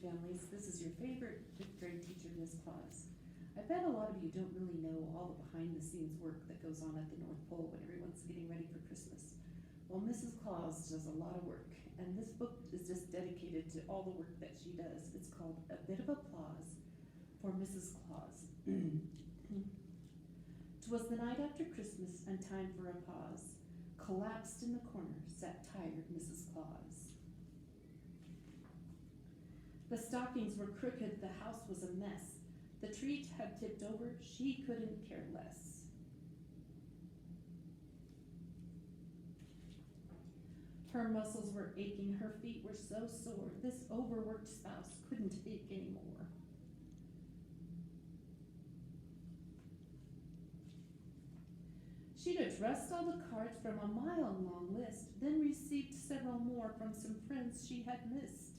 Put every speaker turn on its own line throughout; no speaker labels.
families. This is your favorite fifth grade teacher, Miss Claus. I bet a lot of you don't really know all the behind the scenes work that goes on at the North Pole when everyone's getting ready for Christmas. Well, Mrs. Claus does a lot of work, and this book is just dedicated to all the work that she does. It's called A Bit of Applause for Mrs. Claus. 'Twas the night after Christmas and time for a pause. Collapsed in the corner sat tired Mrs. Claus. The stockings were crooked, the house was a mess. The tree had tipped over, she couldn't care less. Her muscles were aching, her feet were so sore, this overworked spouse couldn't take any more. She'd addressed all the cards from a mile-long list, then received several more from some friends she had missed.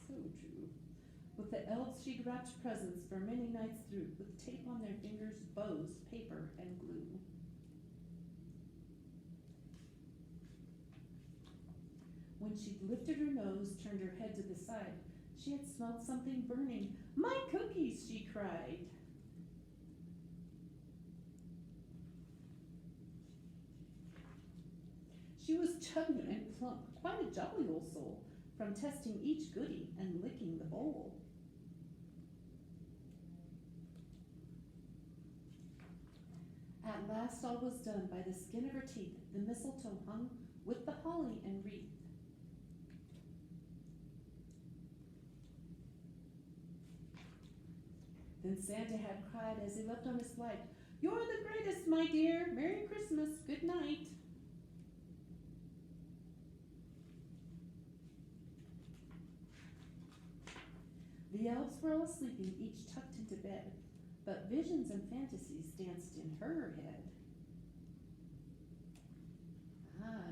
So true. With the elves she'd wrapped presents for many nights through, with tape on their fingers, bows, paper, and glue. When she'd lifted her nose, turned her head to the side, she had smelled something burning. "My cookies!" she cried. She was chubby and plump, quite a jolly old soul, from testing each goodie and licking the bowl. At last all was done. By the skin of her teeth, the mistletoe hung with the holly and wreath. Then Santa had cried as he left on his flight, "You're the greatest, my dear. Merry Christmas. Good night." The elves were all sleeping, each tucked into bed, but visions and fantasies danced in her head.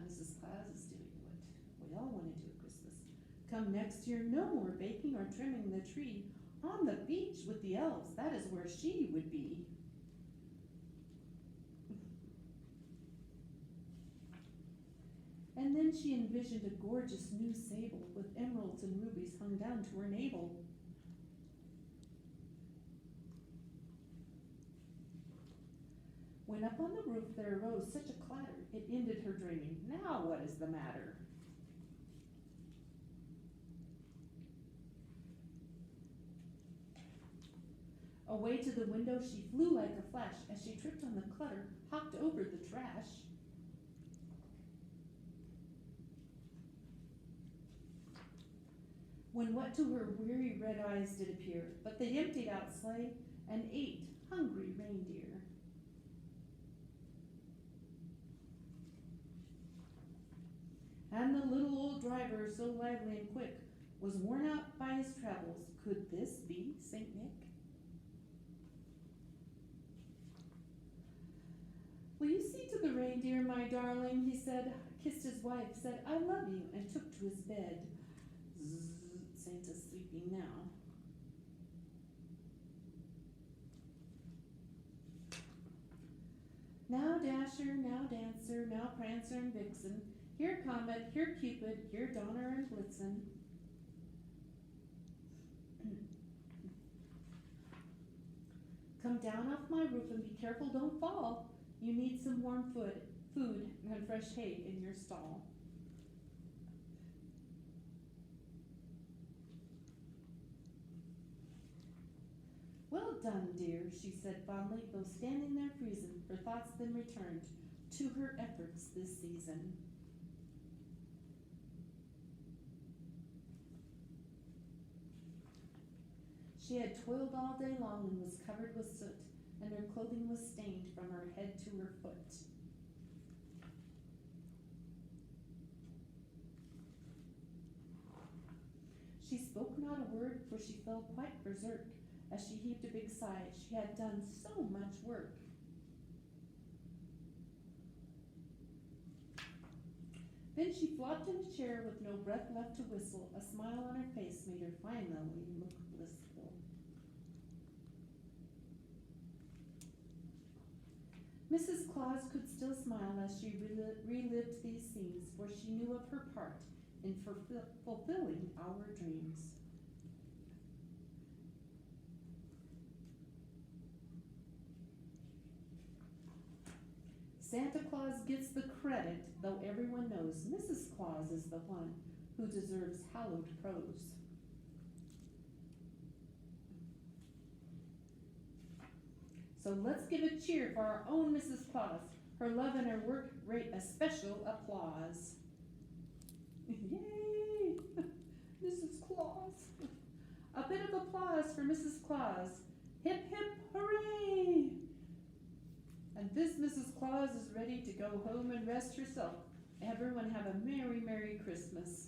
Mrs. Claus is doing what we all want to do at Christmas. Come next year, no more baking or trimming the tree. On the beach with the elves, that is where she would be. And then she envisioned a gorgeous new sable with emeralds and rubies hung down to her navel. When up on the roof there arose such a clatter, it ended her dreaming. Now what is the matter? Away to the window she flew like a flash. As she tripped on the clutter, hopped over the trash. When what to her weary red eyes did appear, but the emptied out sleigh and 8 hungry reindeer. And the little old driver, so lively and quick, was worn out by his travels. Could this be Saint Nick? "Will you see to the reindeer, my darling?" he said, kissed his wife, said, "I love you," and took to his bed. Zzz, Santa's sleeping now. Now Dasher, now Dancer, now Prancer and Vixen, here Comet, here Cupid, here Donner and Blitzen. Come down off my roof and be careful, don't fall. You need some warm food and fresh hay in your stall. "Well done, dear," she said fondly, though standing there freezing, her thoughts then returned to her efforts this season. She had toiled all day long and was covered with soot, and her clothing was stained from her head to her foot. She spoke not a word, for she felt quite berserk as she heaved a big sigh. She had done so much work. Then she flopped in a chair with no breath left to whistle. A smile on her face made her finally look blissful. Mrs. Claus could still smile as she relived these scenes, for she knew of her part in fulfilling our dreams. Santa Claus gets the credit, though everyone knows Mrs. Claus is the one who deserves hallowed praise. So let's give a cheer for our own Mrs. Claus. Her love and her work rate a special applause. Yay! Mrs. Claus. A bit of applause for Mrs. Claus. Hip, hip, hooray! And this Mrs. Claus is ready to go home and rest herself. Everyone have a Merry, Merry Christmas.